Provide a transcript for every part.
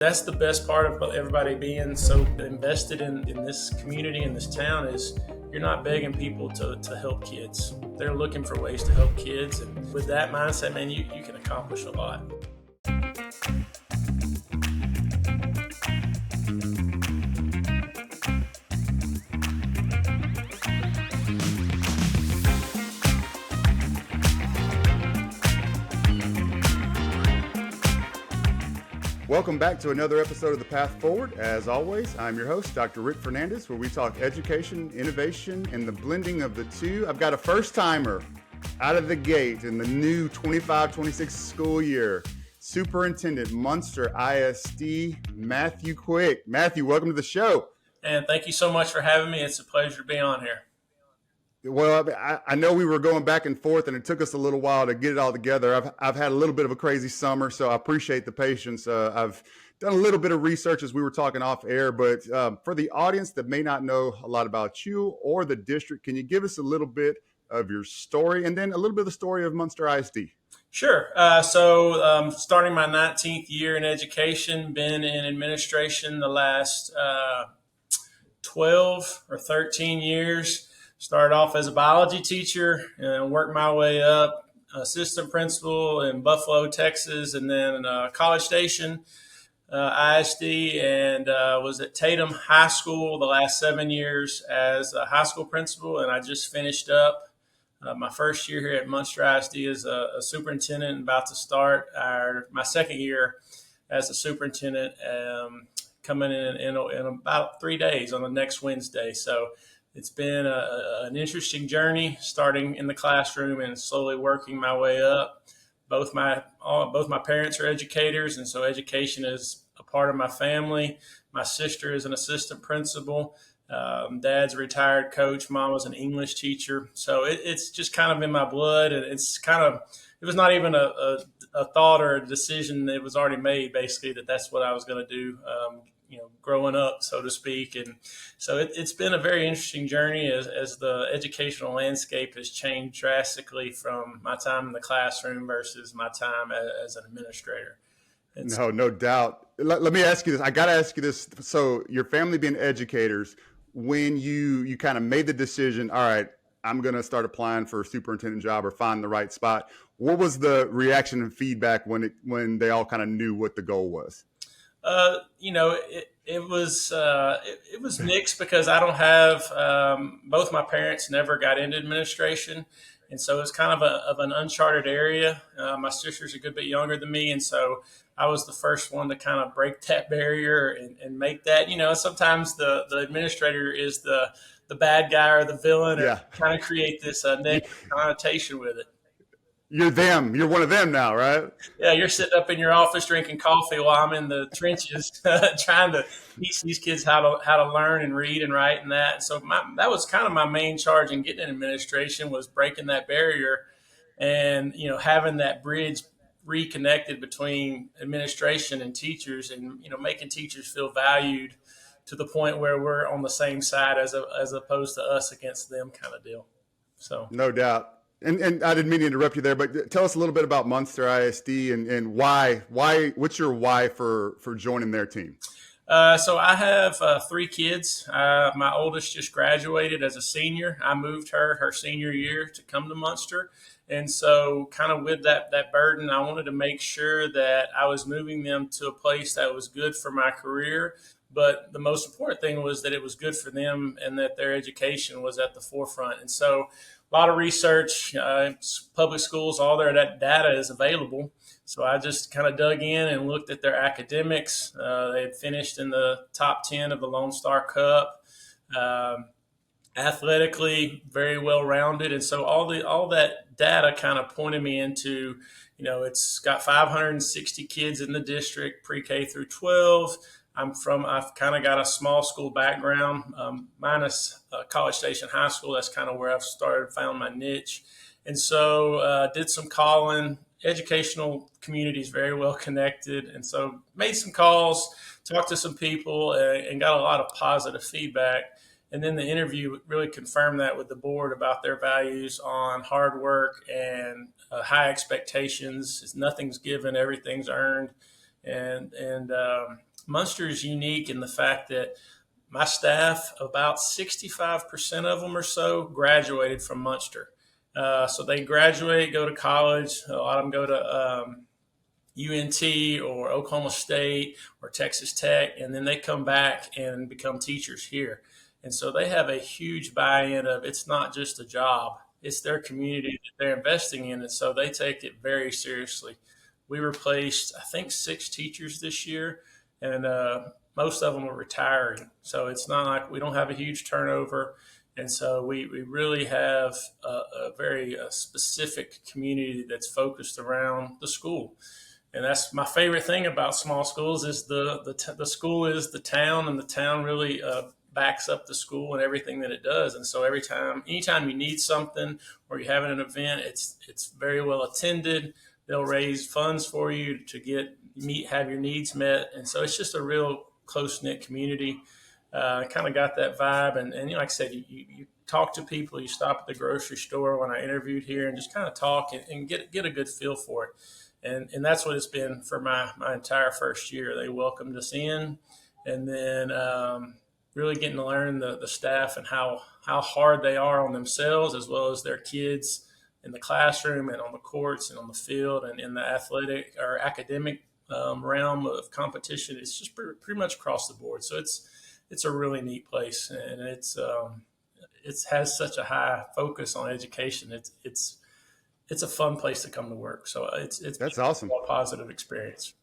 That's the best part of everybody being so invested in this community, in this town, is you're not begging people to help kids. They're looking for ways to help kids. And with that mindset, man, you can accomplish a lot. Welcome back to another episode of The Path Forward. As always, I'm your host, Dr. Rick Fernandez, where we talk education, innovation, and the blending of the two. I've got a first-timer out of the gate in the new 25-26 school year, Superintendent Munster ISD, Matthew Quick. Matthew, welcome to the show. And thank you so much for having me. It's a pleasure to be on here. Well, I know we were going back and forth, and it took us a little while to get it all together. I've had a little bit of a crazy summer, so I appreciate the patience. I've done a little bit of research as we were talking off air, but for the audience that may not know a lot about you or the district, can you give us a little bit of your story and then a little bit of the story of Munster ISD? Sure. So starting my 19th year in education, been in administration the last 12 or 13 years. Started off as a biology teacher and worked my way up, assistant principal in Buffalo, Texas, and then College Station, ISD, and was at Tatum High School the last 7 years as a high school principal. And I just finished up my first year here at Munster ISD as a superintendent, and about to start my second year as a superintendent, coming in about 3 days on the next Wednesday. So it's been an interesting journey, starting in the classroom and slowly working my way up. Both my parents are educators, and so education is a part of my family. My sister is an assistant principal. Dad's a retired coach. Mom was an English teacher. So it's just kind of in my blood, and it was not even a thought or a decision. It was already made, basically, that's what I was going to do. Growing up, so to speak. And so it's been a very interesting journey as the educational landscape has changed drastically from my time in the classroom versus my time as an administrator. No doubt. Let me ask you this. I got to ask you this. So your family being educators, when you kind of made the decision, all right, I'm going to start applying for a superintendent job or find the right spot, what was the reaction and feedback when they all kind of knew what the goal was? It was mixed because I don't have, both my parents never got into administration. And so it's kind of an uncharted area. My sister's a good bit younger than me. And so I was the first one to kind of break that barrier and make that, sometimes the administrator is the bad guy or the villain, or kind of create this negative connotation with it. You're them. You're one of them now, right? Yeah, you're sitting up in your office drinking coffee while I'm in the trenches trying to teach these kids how to learn and read and write and that. So that was kind of my main charge in getting in administration, was breaking that barrier and, having that bridge reconnected between administration and teachers, and, making teachers feel valued to the point where we're on the same side as opposed to us against them kind of deal. So no doubt. And I didn't mean to interrupt you there, but tell us a little bit about Munster ISD and why, what's your why for joining their team? So I have 3 kids. My oldest just graduated as a senior. I moved her senior year to come to Munster. And so kind of with that burden, I wanted to make sure that I was moving them to a place that was good for my career. But the most important thing was that it was good for them and that their education was at the forefront. And so a lot of research, public schools, all their data is available. So I just kind of dug in and looked at their academics. They had finished in the top 10 of the Lone Star Cup. Athletically, very well rounded. And so all that data kind of pointed me into, it's got 560 kids in the district, pre-K through 12. I've kind of got a small school background, minus College Station High School. That's kind of where I've found my niche. And so did some calling. Educational community is very well connected. And so made some calls, talked to some people, and got a lot of positive feedback. And then the interview really confirmed that with the board about their values on hard work and high expectations. Nothing's given, everything's earned. And Munster is unique in the fact that my staff, about 65% of them or so, graduated from Munster. So they graduate, go to college. A lot of them go to UNT or Oklahoma State or Texas Tech, and then they come back and become teachers here. And so they have a huge buy-in of it's not just a job, it's their community that they're investing in. And so they take it very seriously. We replaced, I think, 6 teachers this year, and most of them are retiring. So it's not like we don't have a huge turnover. And so we really have a very specific community that's focused around the school. And that's my favorite thing about small schools is the school is the town, and the town really backs up the school and everything that it does. And so anytime you need something or you're having an event, it's very well attended. They'll raise funds for you to have your needs met, and so it's just a real close knit community. Kind of got that vibe, and like I said, you talk to people, you stop at the grocery store when I interviewed here, and just kind of talk and get a good feel for it. And that's what it's been for my entire first year. They welcomed us in, and then really getting to learn the staff and how hard they are on themselves as well as their kids in the classroom and on the courts and on the field and in the athletic or academic realm of competition. It's just pretty much across the board. So it's a really neat place, and it has such a high focus on education. It's a fun place to come to work. So it's That's awesome. a positive experience.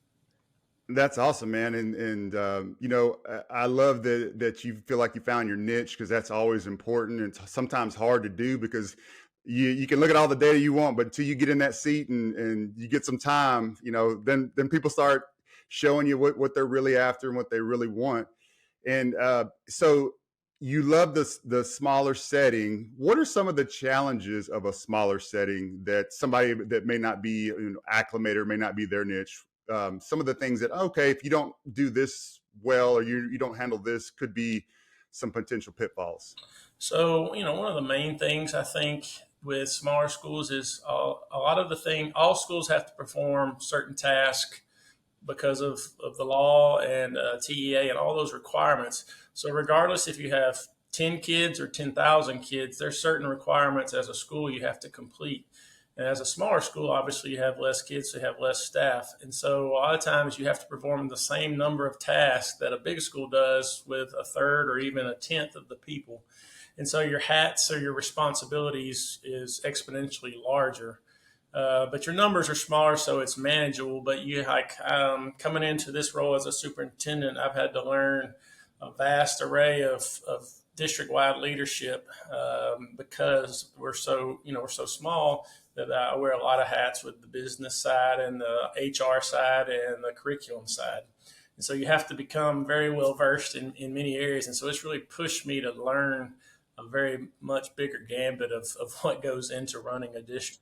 That's awesome, man. And I love that you feel like you found your niche, because that's always important and sometimes hard to do, because you can look at all the data you want, but until you get in that seat and you get some time, then people start showing you what they're really after and what they really want. And so you love the smaller setting. What are some of the challenges of a smaller setting that somebody that may not be acclimated or may not be their niche? Some of the things that, okay, if you don't do this well or you don't handle this, could be some potential pitfalls. So, one of the main things I think with smaller schools is a lot of all schools have to perform certain tasks because of the law and TEA and all those requirements. So regardless if you have 10 kids or 10,000 kids, there's certain requirements as a school you have to complete. And as a smaller school, obviously you have less kids, so you have less staff. And so a lot of times you have to perform the same number of tasks that a big school does with a third or even a tenth of the people. And so your hats or your responsibilities is exponentially larger. But your numbers are smaller, so it's manageable. But coming into this role as a superintendent, I've had to learn a vast array of district-wide leadership because we're so small that I wear a lot of hats with the business side and the HR side and the curriculum side. And so you have to become very well versed in many areas. And so it's really pushed me to learn a very much bigger gambit of what goes into running a district.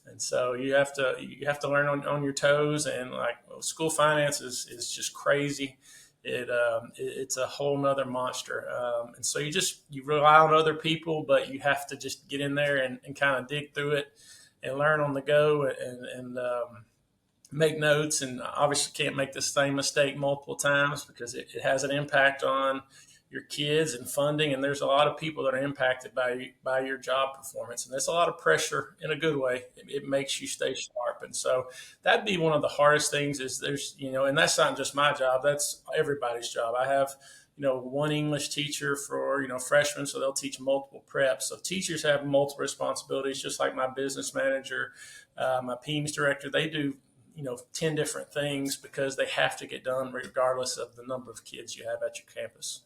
And so you have to learn on your toes, and school finance is just crazy. It's a whole nother monster. And so you rely on other people, but you have to just get in there and kind of dig through it and learn on the go and make notes. And obviously can't make the same mistake multiple times because it has an impact on your kids and funding. And there's a lot of people that are impacted by your job performance. And there's a lot of pressure in a good way. It makes you stay sharp. And so that'd be one of the hardest things is and that's not just my job, that's everybody's job. I have, one English teacher for, freshmen, so they'll teach multiple preps. So teachers have multiple responsibilities, just like my business manager, my PEMS director, they do 10 different things because they have to get done regardless of the number of kids you have at your campus.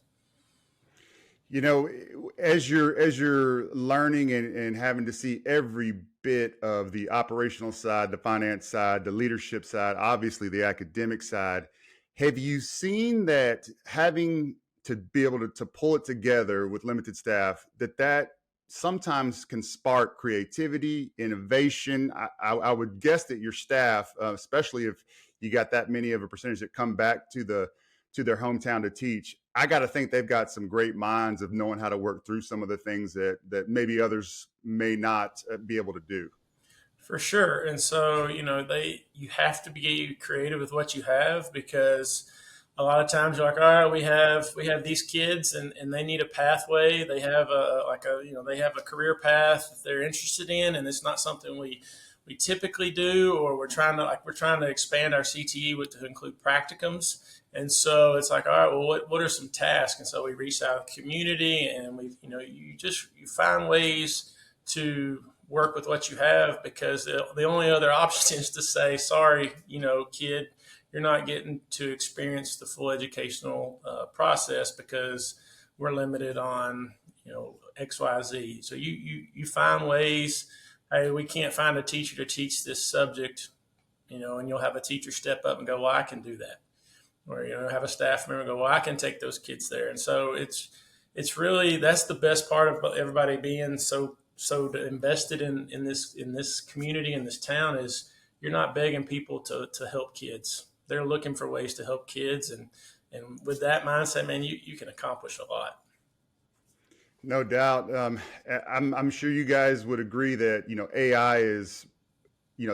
As you're learning and having to see every bit of the operational side, the finance side, the leadership side, obviously the academic side, have you seen that having to be able to pull it together with limited staff, that sometimes can spark creativity, innovation? I would guess that your staff, especially if you got that many of a percentage that come back to their hometown to teach, I got to think they've got some great minds of knowing how to work through some of the things that maybe others may not be able to do. For sure. And so, you have to be creative with what you have, because a lot of times you're like, all right, we have these kids, and they need a pathway. They have they have a career path that they're interested in, and it's not something we typically do, or we're trying to expand our CTE to include practicums. And so it's like, all right, well, what are some tasks? And so we reach out to the community, and you find ways to work with what you have, because the only other option is to say, sorry, kid, you're not getting to experience the full educational process, because we're limited on XYZ. So you find ways. Hey, we can't find a teacher to teach this subject, and you'll have a teacher step up and go, well, I can do that. Or have a staff member go, well, I can take those kids there. And so it's really, that's the best part of everybody being so invested in this community, in this town, is you're not begging people to help kids. They're looking for ways to help kids, and with that mindset, man, you can accomplish a lot. No doubt. I'm sure you guys would agree that AI is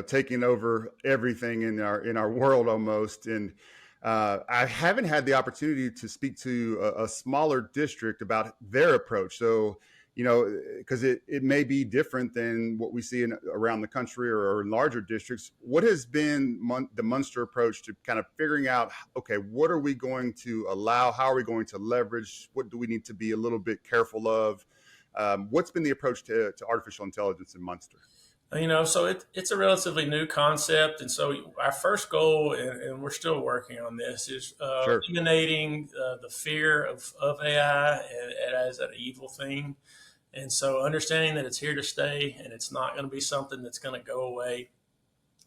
taking over everything in our world almost. And I haven't had the opportunity to speak to a smaller district about their approach. So because it may be different than what we see around the country or in larger districts. What has been the Munster approach to kind of figuring out, okay, what are we going to allow? How are we going to leverage? What do we need to be a little bit careful of? What's been the approach to artificial intelligence in Munster? So it's a relatively new concept, and so our first goal, and we're still working on this, is Sure. eliminating the fear of AI as an evil thing. And so understanding that it's here to stay, and it's not going to be something that's going to go away.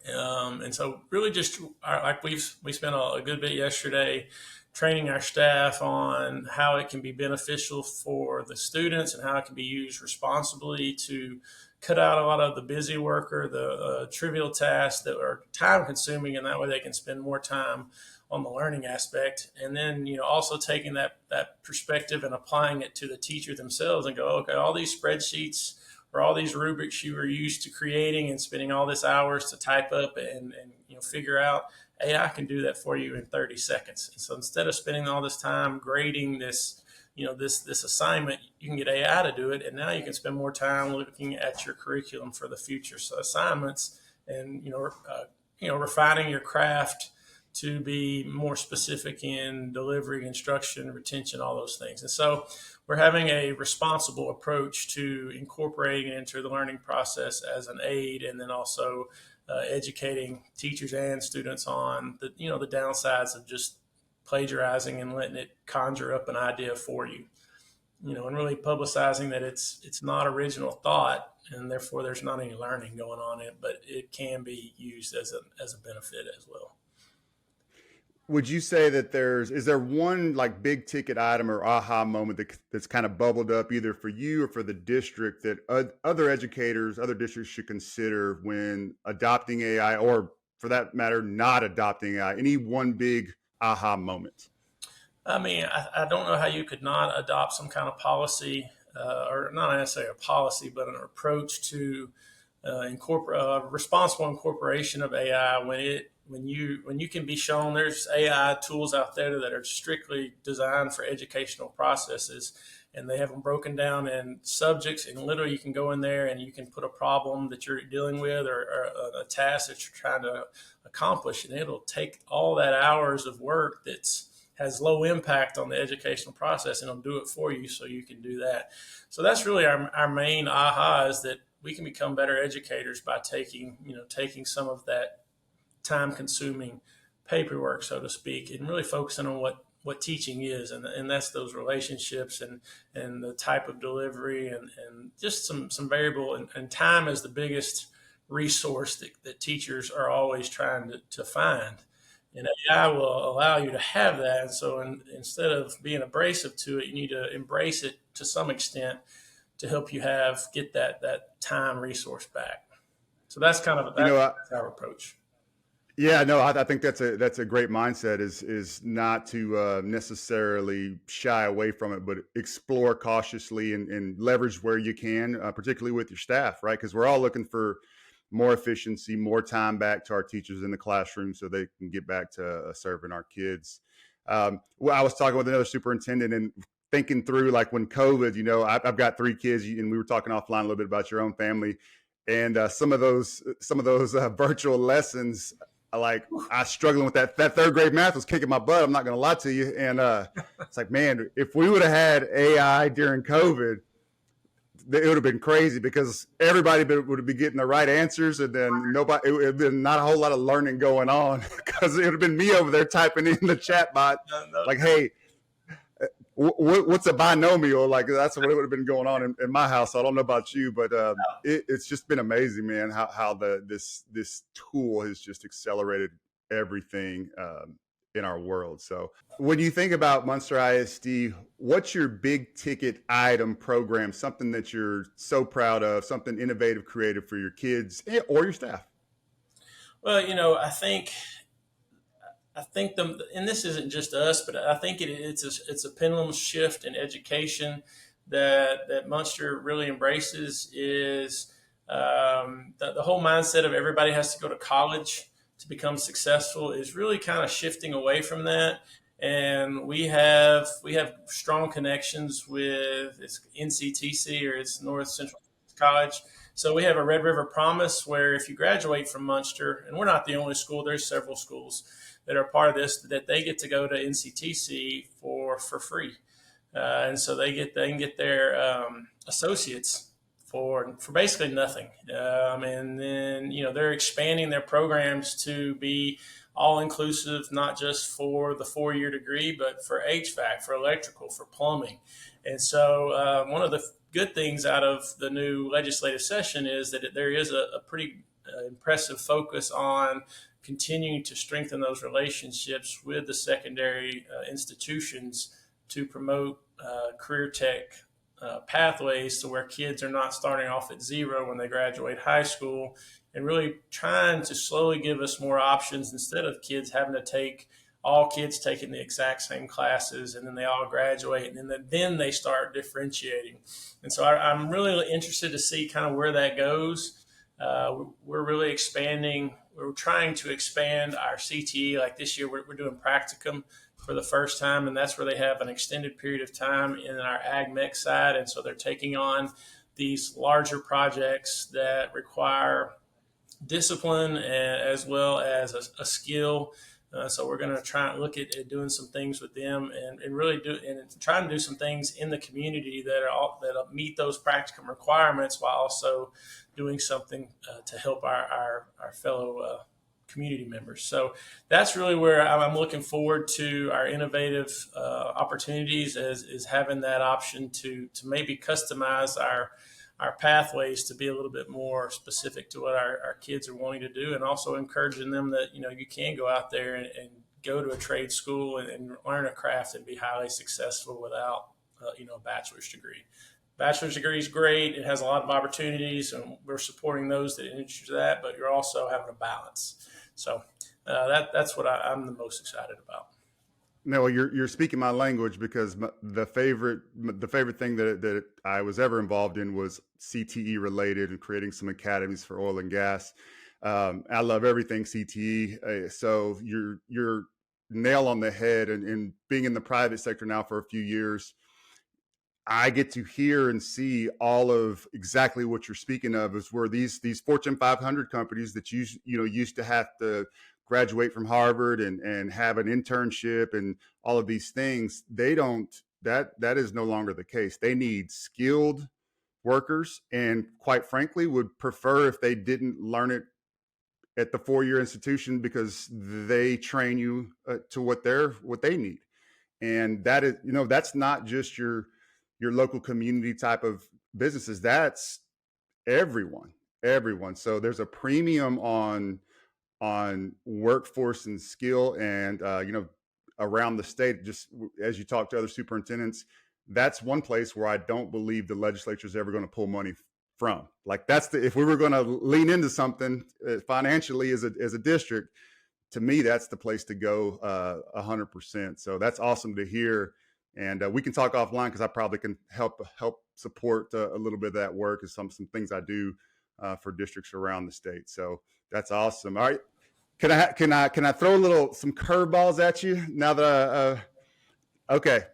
And so really just like we spent a good bit yesterday training our staff on how it can be beneficial for the students, and how it can be used responsibly to cut out a lot of the busy work, or the trivial tasks that are time consuming, and that way they can spend more time on the learning aspect. And then also taking that perspective and applying it to the teacher themselves, and go, okay, all these spreadsheets or all these rubrics you were used to creating and spending all this hours to type up and figure out, AI can do that for you in 30 seconds. And so instead of spending all this time grading this assignment, you can get AI to do it, and now you can spend more time looking at your curriculum for the future assignments, and refining your craft to be more specific in delivery, instruction, retention, all those things. And so we're having a responsible approach to incorporating it into the learning process as an aid, and then also educating teachers and students on the downsides of just plagiarizing and letting it conjure up an idea for you, and really publicizing that it's not original thought, and therefore there's not any learning going on it, but it can be used as a benefit as well. Would you say that is there one like big ticket item or aha moment that's kind of bubbled up either for you or for the district that other educators, other districts should consider when adopting AI, or for that matter, not adopting AI? Any one big aha moment? I mean, I don't know how you could not adopt some kind of policy, or not necessarily a policy, but an approach to incorporate responsible incorporation of AI when you can be shown there's AI tools out there that are strictly designed for educational processes, and they have them broken down in subjects, and literally you can go in there and you can put a problem that you're dealing with, or a task that you're trying to accomplish, and it'll take all that hours of work has low impact on the educational process, and it'll do it for you so you can do that. So that's really our main aha, is that we can become better educators by taking some of that time consuming paperwork, so to speak, and really focusing on what teaching is, and that's those relationships, and the type of delivery, and just some variable, and time is the biggest resource that teachers are always trying to find. And AI will allow you to have that. And so instead of being abrasive to it, you need to embrace it to some extent to help you get that time resource back. So that's that's our approach. Yeah, no, I think that's a great mindset. Is not to necessarily shy away from it, but explore cautiously and leverage where you can, particularly with your staff, right? Because we're all looking for more efficiency, more time back to our teachers in the classroom so they can get back to serving our kids. Well, I was talking with another superintendent and thinking through, like, when COVID, I've got 3 kids, and we were talking offline a little bit about your own family, and some of those virtual lessons, like, I struggling with that 3rd grade math was kicking my butt. I'm not going to lie to you. And it's like, man, if we would have had AI during COVID, it would have been crazy, because everybody would have been getting the right answers, and then nobody, it would have been not a whole lot of learning going on, because it would have been me over there typing in the chat bot, like, hey, what's a binomial? Like, that's what it would have been going on in my house. I don't know about you, but it's just been amazing, man, how this tool has just accelerated everything in our world. So when you think about Munster ISD, what's your big ticket item program, something that you're so proud of, something innovative, creative for your kids or your staff? Well, I think and this isn't just us, but I think it's a pendulum shift in education that Munster really embraces, is the whole mindset of everybody has to go to college to become successful is really kind of shifting away from that. And we have strong connections with NCTC, or it's North Central College. So we have a Red River Promise, where if you graduate from Munster, and we're not the only school, there's several schools that are part of this, that they get to go to NCTC for free. And so they can get their associates for basically nothing. And then, they're expanding their programs to be all inclusive, not just for the 4-year degree, but for HVAC, for electrical, for plumbing. And so one of the good things out of the new legislative session is that there is a pretty impressive focus on continuing to strengthen those relationships with the secondary institutions to promote career tech pathways, to where kids are not starting off at zero when they graduate high school, and really trying to slowly give us more options, instead of all kids taking the exact same classes and then they all graduate and then they start differentiating. And so I'm really interested to see kind of where that goes. We're really expanding. We're trying to expand our CTE. Like this year, we're doing practicum for the first time, and that's where they have an extended period of time in our ag mech side. And so they're taking on these larger projects that require discipline as well as a skill. So we're going to try and look at doing some things with them, and really try and do some things in the community that meet those practicum requirements, while also doing something to help our fellow community members. So that's really where I'm looking forward to our innovative opportunities, is having that option to maybe customize our pathways to be a little bit more specific to what our kids are wanting to do, and also encouraging them that, you can go out there and go to a trade school and learn a craft and be highly successful without, a bachelor's degree. Bachelor's degree is great. It has a lot of opportunities, and we're supporting those that are interested in that, but you're also having a balance. So that's what I'm the most excited about. No, you're speaking my language, because the favorite thing that I was ever involved in was CTE related, and creating some academies for oil and gas. I love everything CTE. So you're nail on the head. And being in the private sector now for a few years, I get to hear and see all of exactly what you're speaking of, is where these Fortune 500 companies that used to have to graduate from Harvard and have an internship and all of these things, that is no longer the case. They need skilled workers, and quite frankly would prefer if they didn't learn it at the 4-year institution, because they train you to what they need. And that is, that's not just your local community type of businesses. That's everyone. So there's a premium on workforce and skill, and around the state, just as you talk to other superintendents, that's one place where I don't believe the legislature is ever going to pull money from. Like, if we were going to lean into something financially as a district, to me, that's the place to go 100%. So that's awesome to hear. And we can talk offline, because I probably can help support a little bit of that work, and some things I do for districts around the state. So that's awesome. All right, can I throw some curveballs at you now that okay.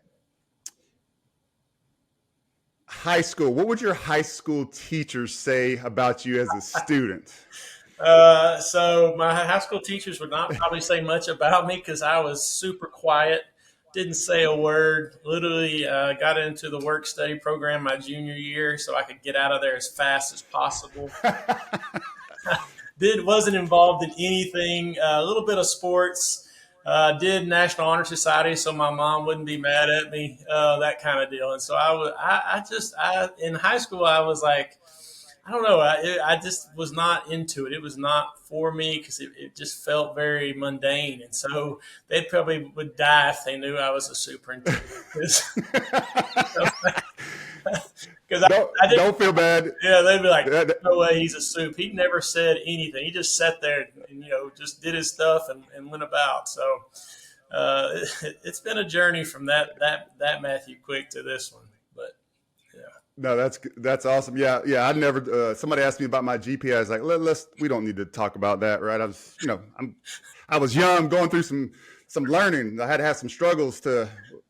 High school. What would your high school teachers say about you as a student? So my high school teachers would not probably say much about me because I was super quiet, didn't say a word. Literally got into the work study program my junior year so I could get out of there as fast as possible. Wasn't involved in anything. A little bit of sports. Did National Honor Society so my mom wouldn't be mad at me. That kind of deal. And so in high school I was like, I don't know. I just was not into it. It was not for me because it just felt very mundane. And so they probably would die if they knew I was a superintendent. Because don't feel bad. Yeah, they'd be like, no way, he's a soup. He never said anything. He just sat there and just did his stuff and went about. So it's been a journey from that Matthew Quick to this one. But yeah. No, that's awesome. Yeah. I never. Somebody asked me about my GPA. I was like, we don't need to talk about that, right? I was young, going through some learning. I had to have some struggles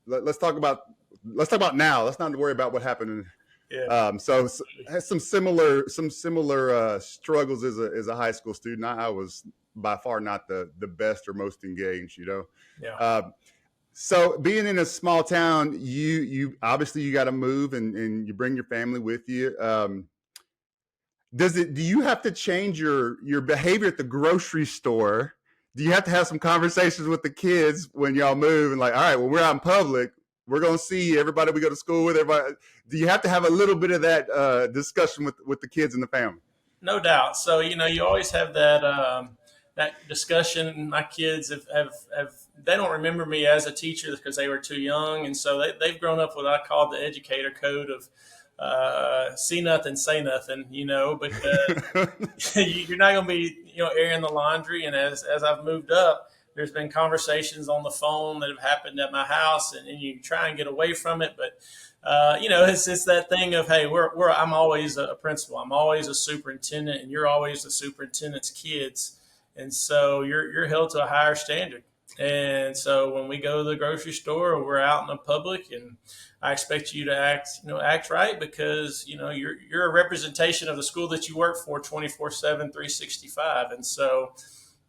let's talk about now. Let's not worry about what happened. Yeah. So has some similar struggles as a high school student. I was by far not the best or most engaged, Yeah. So being in a small town, you obviously you got to move and you bring your family with you. Do you have to change your behavior at the grocery store? Do you have to have some conversations with the kids when y'all move and like, all right, well, we're out in public. We're going to see everybody we go to school with. Everybody. Do you have to have a little bit of that discussion with the kids and the family? No doubt. So, you always have that discussion. My kids have they don't remember me as a teacher because they were too young. And so they've grown up with what I call the educator code of see nothing, say nothing, but you're not going to be, airing the laundry. And as I've moved up, there's been conversations on the phone that have happened at my house, and you try and get away from it. But, it's that thing of, hey, I'm always a principal. I'm always a superintendent, and you're always the superintendent's kids. And so you're held to a higher standard. And so when we go to the grocery store or we're out in the public, and I expect you to act right because, you're a representation of the school that you work for 24/7, 365. And so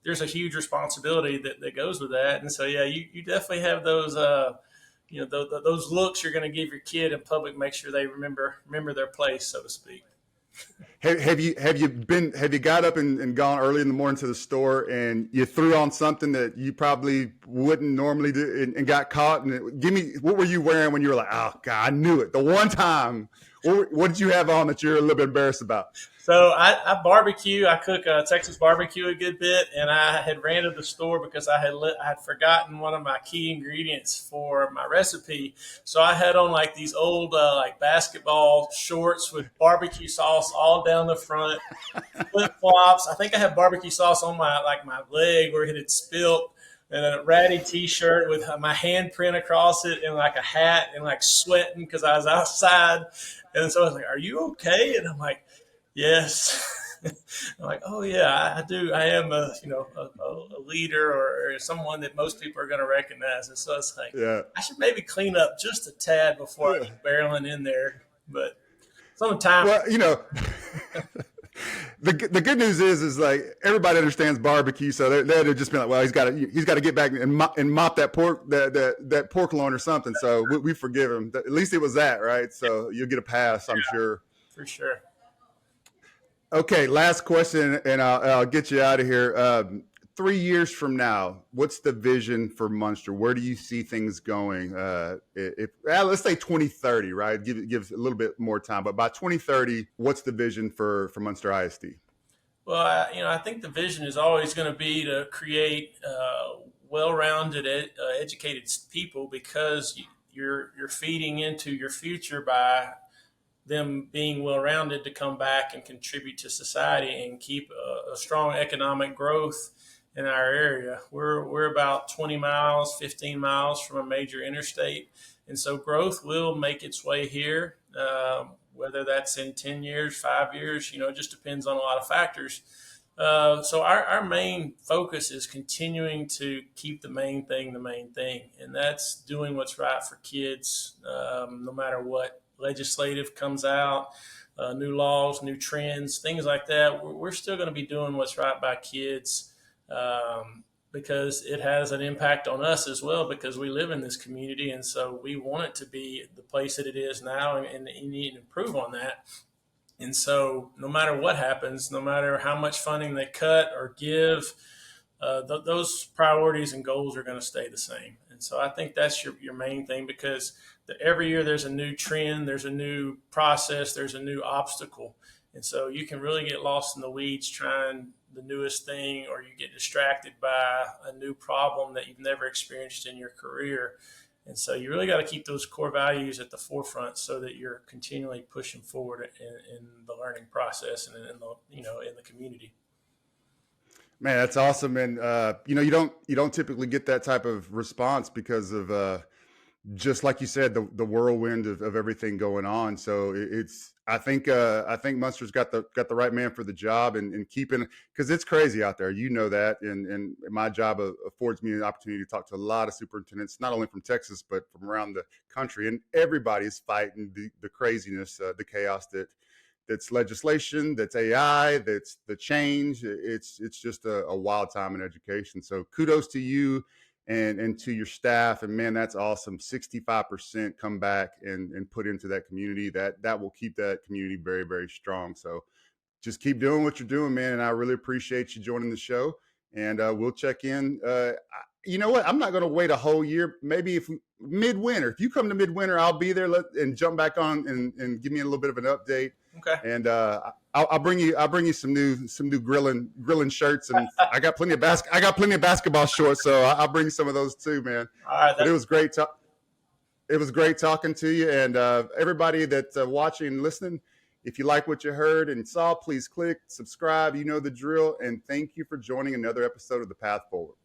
there's a huge responsibility that goes with that. And so, yeah, you definitely have those, those looks you're going to give your kid in public, make sure they remember their place, so to speak. Have you got up and gone early in the morning to the store and you threw on something that you probably wouldn't normally do and got caught? And what were you wearing when you were like, oh God, I knew it. The one time, what did you have on that you're a little bit embarrassed about? So I barbecue. I cook Texas barbecue a good bit, and I had ran to the store because I had forgotten one of my key ingredients for my recipe. So I had on like these old like basketball shorts with barbecue sauce all down the front, flip flops. I think I had barbecue sauce on my leg where it had spilt, and a ratty T-shirt with my handprint across it, and like a hat, and like sweating because I was outside. And so I was like, "Are you okay?" And I'm like, yes. I'm like, oh yeah, I do. I am a leader or someone that most people are going to recognize. And so it's like, yeah, I should maybe clean up just a tad before I get barreling in there. But sometimes, well, the good news is like everybody understands barbecue, so they'd just be like, well, he's got to get back and mop that pork loin or something. So we forgive him. At least it was that, right? So you'll get a pass, I'm sure. For sure. Okay, last question, and I'll get you out of here. 3 years from now, what's the vision for Munster? Where do you see things going? Let's say 2030, right? Give a little bit more time, but by 2030, what's the vision for Munster ISD? Well, I think the vision is always going to be to create well-rounded, educated people, because you're feeding into your future by them being well-rounded to come back and contribute to society and keep a strong economic growth in our area. We're about 20 miles, 15 miles from a major interstate. And so growth will make its way here. whether that's in 10 years, 5 years, it just depends on a lot of factors. So our main focus is continuing to keep the main thing, and that's doing what's right for kids, no matter what legislative comes out, new laws, new trends, things like that. We're still going to be doing what's right by kids, because it has an impact on us as well, because we live in this community, and so we want it to be the place that it is now, and you need to improve on that. And so, no matter what happens, no matter how much funding they cut or give, those priorities and goals are going to stay the same. And so, I think that's your main thing, because every year there's a new trend, there's a new process, there's a new obstacle. And so, you can really get lost in the weeds trying the newest thing, or you get distracted by a new problem that you've never experienced in your career. And so you really got to keep those core values at the forefront so that you're continually pushing forward in the learning process and in the community. Man, that's awesome. And you don't typically get that type of response because of just like you said, the whirlwind of everything going on. So I think Munster's got the right man for the job, and keeping, because it's crazy out there. You know that, and my job affords me an opportunity to talk to a lot of superintendents, not only from Texas but from around the country, and everybody's fighting the craziness, the chaos that's legislation, that's AI, that's the change. It's just a wild time in education. So kudos to you and to your staff. And man, that's awesome. 65% come back and put into that community. That will keep that community very, very strong. So just keep doing what you're doing, man. And I really appreciate you joining the show. And we'll check in. You know what? I'm not going to wait a whole year. Maybe if midwinter, if you come to midwinter, I'll be there and jump back on and give me a little bit of an update. Okay. And I'll bring you some new grilling shirts, and I got plenty of basketball shorts, so I'll bring some of those too, man. All right. But it was great. It was great talking to you, and everybody that's watching and listening. If you like what you heard and saw, please click subscribe. You know the drill. And thank you for joining another episode of The Path Forward.